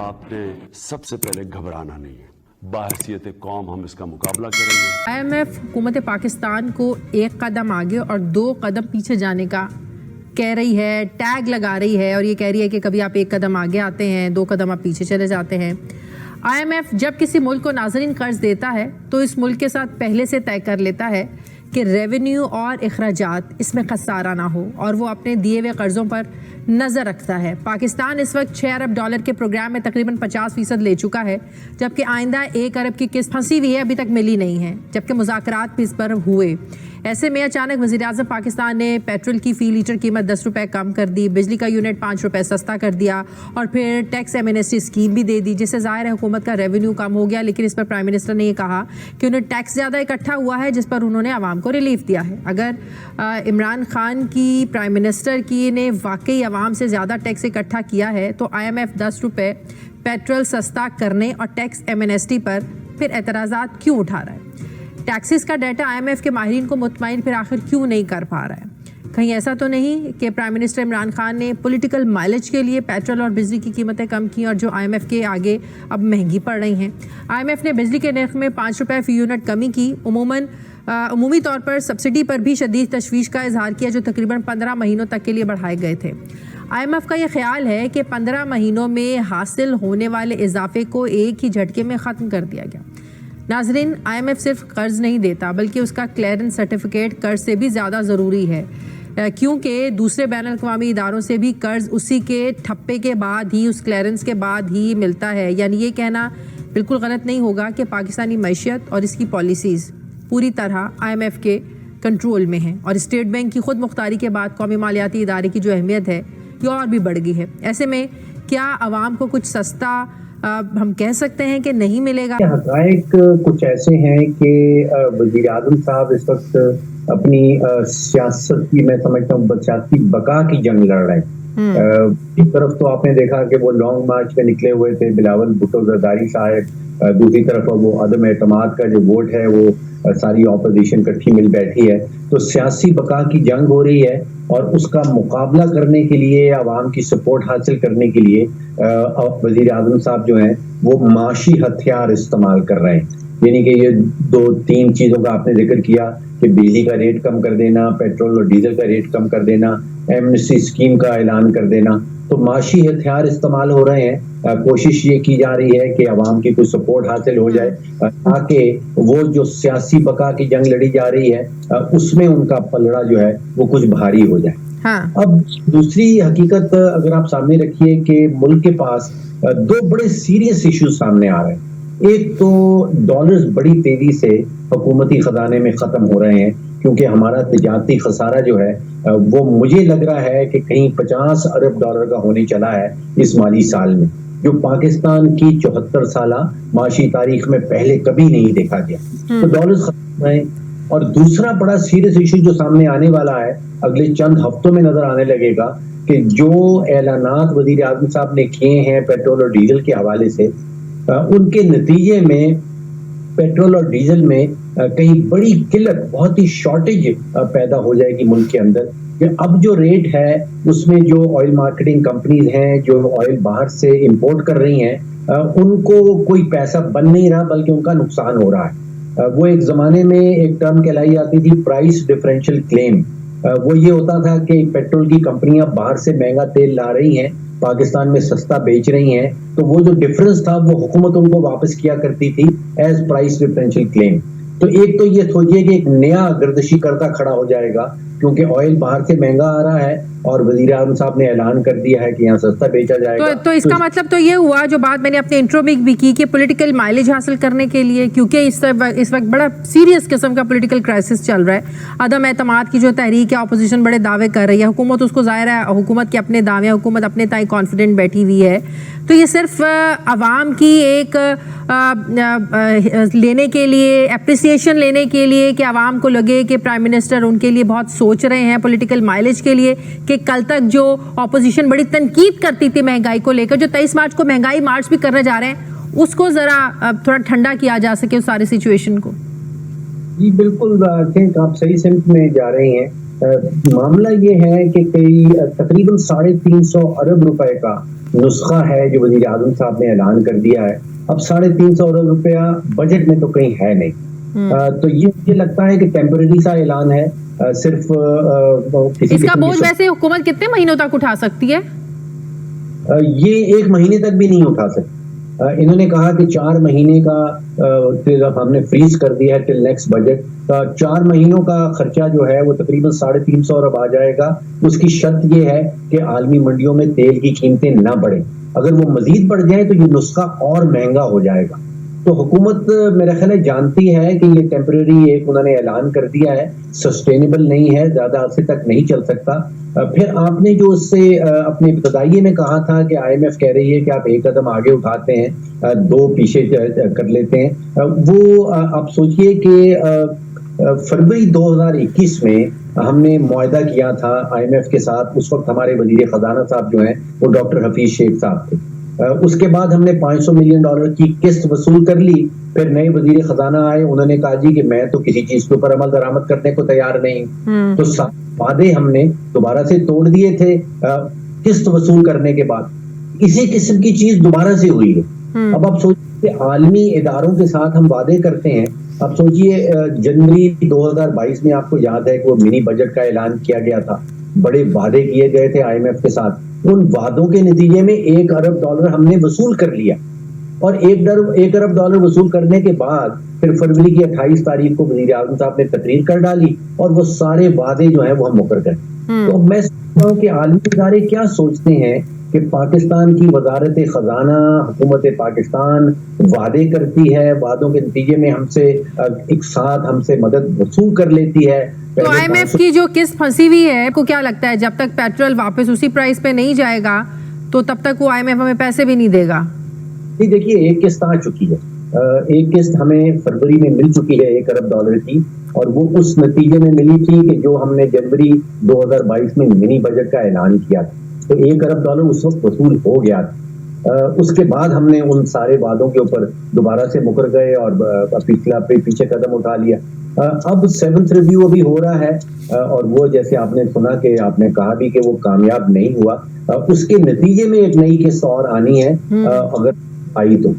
आपने सबसे पहले घबराना नहीं है। बाहसियत कौम हम इसका मुकाबला करेंगे। IMF हुकूमत पाकिस्तान को एक कदम आगे और 2 कदम पीछे जाने का कह रही है, टैग लगा रही है और ये कह रही है कि कभी आप 1 कदम आगे आते हैं, 2 कदम आप पीछे चले जाते हैं। IMF जब किसी मुल्क को नाज़रीन कर्ज देता है तो इस मुल्क के साथ पहले से तय कर लेता है कि रेवेन्यू और अखराजात इसमें खसारा ना हो और वो अपने दिए हुए कर्ज़ों पर नज़र रखता है। पाकिस्तान इस वक्त $6 अरब के प्रोग्राम में तकरीबन 50% ले चुका है, जबकि आइंदा 1 अरब की किस्त फंसी हुई है, अभी तक मिली नहीं है, जबकि मुज़ाकरात भी इस पर हुए। ऐसे में अचानक वज़ीर-ए-आज़म पाकिस्तान ने पेट्रोल की फ़ी लीटर कीमत 10 रुपये कम कर दी, बिजली का यूनिट 5 रुपये सस्ता कर दिया और फिर टैक्स एमनेस्टी स्कीम भी दे दी, जिससे ज़ाहिर है हुकूमत का रेवेन्यू कम हो गया। लेकिन इस पर प्राइम मिनिस्टर ने ये कहा कि उन्हें टैक्स ज़्यादा इकट्ठा हुआ है, जिस पर उन्होंने आवाम को रिलीफ दिया है। अगर इमरान खान की प्राइम मिनिस्टर की ने वाकई आवाम से ज़्यादा टैक्स इकट्ठा किया है तो IMF 10 रुपये पेट्रोल सस्ता करने और टैक्स एमनेस्टी पर फिर एतराज़ात क्यों उठा रहा है? टैक्सेस का डाटा IMF के माहिरीन को मुतमईन फिर आखिर क्यों नहीं कर पा रहा है? कहीं ऐसा तो नहीं कि प्राइम मिनिस्टर इमरान खान ने पॉलिटिकल माइलेज के लिए पेट्रोल और बिजली की कीमतें कम की और जो IMF के आगे अब महंगी पड़ रही हैं? IMF ने बिजली के नर्ख में 5 रुपये फ़ी यूनिट कमी की। उमूमी तौर पर सब्सिडी पर भी शदीद तशवीश का इजहार किया, जो तकरीबन 15 महीनों तक के लिए बढ़ाए गए थे। IMF का यह ख्याल है कि 15 महीनों में हासिल होने वाले इजाफे को एक ही झटके में ख़त्म कर दिया गया। नाजरीन, IMF सिर्फ कर्ज नहीं देता बल्कि उसका क्लियरेंस सर्टिफिकेट कर्ज से भी ज़्यादा ज़रूरी है, क्योंकि दूसरे बैनुल-अक़वामी इदारों से भी कर्ज उसी के ठप्पे के बाद ही, उस क्लियरेंस के बाद ही मिलता है। यानी ये कहना बिल्कुल गलत नहीं होगा कि पाकिस्तानी मईशत और इसकी पॉलिसीज़ पूरी तरह IMF के कंट्रोल में हैं और स्टेट बैंक की खुद मुख्तारी के बाद कौमी मालियाती इदारे की जो अहमियत है ये और भी बढ़ गई है। ऐसे में क्या आवाम को कुछ सस्ता हम कह सकते हैं कि नहीं मिलेगा? हक़ाइक़ कुछ ऐसे हैं कि वज़ीर-ए-आज़म साहब इस वक्त अपनी सियासत की, मैं समझता हूँ सियासी बका की जंग लड़ रहे हैं। एक तरफ तो आपने देखा कि वो लॉन्ग मार्च में निकले हुए थे बिलावल भुट्टो ज़रदारी साहब, दूसरी तरफ वो अदम एतमाद का जो वोट है वो सारी ऑपोजिशन इकट्ठी मिल बैठी है। तो सियासी बका की जंग हो रही है और उसका मुकाबला करने के लिए, आवाम की सपोर्ट हासिल करने के लिए वज़ीर-ए-आज़म साहब जो हैं वो माशी हथियार इस्तेमाल कर रहे हैं। यानी कि ये 2-3 चीज़ों का आपने जिक्र किया कि बिजली का रेट कम कर देना, पेट्रोल और डीजल का रेट कम कर देना, एमनेस्टी स्कीम का ऐलान कर देना। तो माशी हथियार इस्तेमाल हो रहे हैं। कोशिश ये की जा रही है कि आवाम की कोई सपोर्ट हासिल हो जाए ताकि वो जो सियासी बका की जंग लड़ी जा रही है उसमें उनका पलड़ा जो है वो कुछ भारी हो जाए। हाँ। अब दूसरी हकीकत अगर आप सामने रखिए कि मुल्क के पास 2 बड़े सीरियस इश्यूज सामने आ रहे हैं। एक तो डॉलर्स बड़ी तेजी से हुकूमती खजाने में खत्म हो रहे हैं, क्योंकि हमारा तिजारती खसारा जो है वो मुझे लग रहा है कि कहीं $50 अरब का होने चला है इस माली साल में, जो पाकिस्तान की 74 साला माशी तारीख में पहले कभी नहीं देखा गया। तो डॉलर्स खत्म हो रहे हैं। और दूसरा बड़ा सीरियस इशू जो सामने आने वाला है, अगले चंद हफ्तों में नजर आने लगेगा कि जो ऐलानात वज़ीर-ए-आज़म साहब ने किए हैं पेट्रोल और डीजल के हवाले से, उनके नतीजे में पेट्रोल और डीजल में कहीं बड़ी किल्लत, बहुत ही शॉर्टेज पैदा हो जाएगी मुल्क के अंदर। कि अब जो रेट है उसमें जो ऑयल मार्केटिंग कंपनीज हैं जो ऑयल बाहर से इंपोर्ट कर रही हैं, उनको कोई पैसा बन नहीं रहा बल्कि उनका नुकसान हो रहा है। वो एक ज़माने में एक टर्म कहलाई जाती थी प्राइस डिफरेंशियल क्लेम। वो ये होता था कि पेट्रोल की कंपनियां बाहर से महंगा तेल ला रही हैं, पाकिस्तान में सस्ता बेच रही हैं, तो वो जो डिफरेंस था वो हुकूमत उनको वापस किया करती थी एज प्राइस डिफरेंशियल क्लेम। तो एक तो ये सोचिए कि एक नया गर्दिशी करता खड़ा हो जाएगा, क्योंकि ऑयल बाहर से महंगा आ रहा है और वज़ीर-ए-आज़म साहब ने ऐलान कर दिया है कि यहाँ सस्ता बेचा जाएगा। तो इसका मतलब तो ये हुआ, जो बात मैंने अपने इंट्रो में भी की, कि पॉलिटिकल माइलेज हासिल करने के लिए, क्योंकि इस वक्त बड़ा सीरियस किस्म का पॉलिटिकल क्राइसिस चल रहा है। अदम एतमाद की जो तहरीक है, अपोजिशन बड़े दावे कर रही है, हुकूमत उसको ज़ाहिर है हुकूमत के अपने दावे, हुकूमत अपने ताई कॉन्फिडेंट बैठी हुई है। तो ये सिर्फ आवाम की एक लेने के लिए, एप्रिसिएशन लेने के लिए कि आवाम को लगे कि प्राइम मिनिस्टर उनके लिए बहुत सोच रहे हैं पॉलिटिकल माइलेज के लिए, कि कल तक जो ऑपोजिशन बड़ी तनकीद करती थी महंगाई को लेकर, जो 23 मार्च को महंगाई मार्च भी करने जा रहे हैं, उसको जरा थोड़ा ठंडा किया जा सके उस सारी सिचुएशन को। जी बिल्कुल, आई थिंक आप सही सिमत में जा रहे हैं। मामला ये है कि तकरीबन 350 अरब रुपए का नुस्खा है जो वजीर आजम साहब ने ऐलान कर दिया है। अब 350 अरब रुपया बजट में तो कहीं है नहीं। तो ये मुझे लगता है कि टेम्पररी सा ऐलान है। सिर्फ किसी इसका बोझ वैसे हुकूमत कितने महीनों तक उठा सकती है? ये 1 महीने तक भी नहीं उठा सकती। इन्होंने कहा कि 4 महीने का हमने फ्रीज कर दिया है टिल नेक्स्ट बजट। 4 महीनों का खर्चा जो है वो तकरीबन 350 अरब आ जाएगा। उसकी शर्त ये है कि आलमी मंडियों में तेल की कीमतें ना बढ़े। अगर वो मजीद बढ़ जाए तो ये नुस्खा और महंगा हो जाएगा। तो हुकूमत मेरा ख्याल है जानती है कि ये टेम्पररी एक उन्होंने ऐलान कर दिया है, सस्टेनेबल नहीं है, ज्यादा अरसे तक नहीं चल सकता। फिर आपने जो उससे अपने इब्तदाई में कहा था कि IMF कह रही है कि आप 1 कदम आगे उठाते हैं, 2 पीछे कर लेते हैं। वो आप सोचिए कि फरवरी 2021 में हमने मुआहदा किया था IMF के साथ। उस वक्त हमारे वजीर खजाना साहब जो हैं वो डॉक्टर हफीज शेख साहब थे। उसके बाद हमने $500 मिलियन की किस्त वसूल कर ली। फिर नए वजीर खजाना आए, उन्होंने कहा जी कि मैं तो किसी चीज के ऊपर अमल दरामद करने को तैयार नहीं। तो वादे हमने दोबारा से तोड़ दिए थे किस्त वसूल करने के बाद। इसी किस्म की चीज दोबारा से हुई है। अब आप सोचिए आलमी इदारों के साथ हम वादे करते हैं। अब सोचिए जनवरी 2022 में आपको याद है कि वो मिनी बजट का ऐलान किया गया था, बड़े वादे किए गए थे IMF के साथ। उन वादों के नतीजे में $1 अरब हमने वसूल कर लिया और $1 अरब वसूल करने के बाद फिर फरवरी की 28 तारीख को वजीर आजम साहब ने तकरीर कर डाली और वो सारे वादे जो हैं वो हम मुकर गए। तो मैं सोचता हूँ कि आलमी इदारे क्या सोचते हैं कि पाकिस्तान की वजारत खजाना, हुकूमत पाकिस्तान वादे करती है, वादों के नतीजे में हमसे एक साथ हमसे मदद वसूल कर लेती है। तो IMF की जो किस्त फंसी हुई है, आपको क्या लगता है जब तक पेट्रोल वापस उसी प्राइस पे नहीं जाएगा तो तब तक वो IMF हमें पैसे भी नहीं देगा? जी देखिए, एक किस्त आ चुकी है। एक किस्त हमें फरवरी में मिल चुकी है $1 अरब की, और वो उस नतीजे में मिली थी कि जो हमने जनवरी 2022 में मिनी बजट का ऐलान किया था। तो $1 अरब उस वक्त वसूल हो गया था। उसके बाद हमने उन सारे वादों के ऊपर दोबारा से मुकर गए और पीछे कदम उठा लिया। अब 7th रिव्यू अभी हो रहा है और वो जैसे आपने सुना कि आपने कहा भी कि वो कामयाब नहीं हुआ। उसके नतीजे में एक नई किस्त और आनी है अगर आई तो।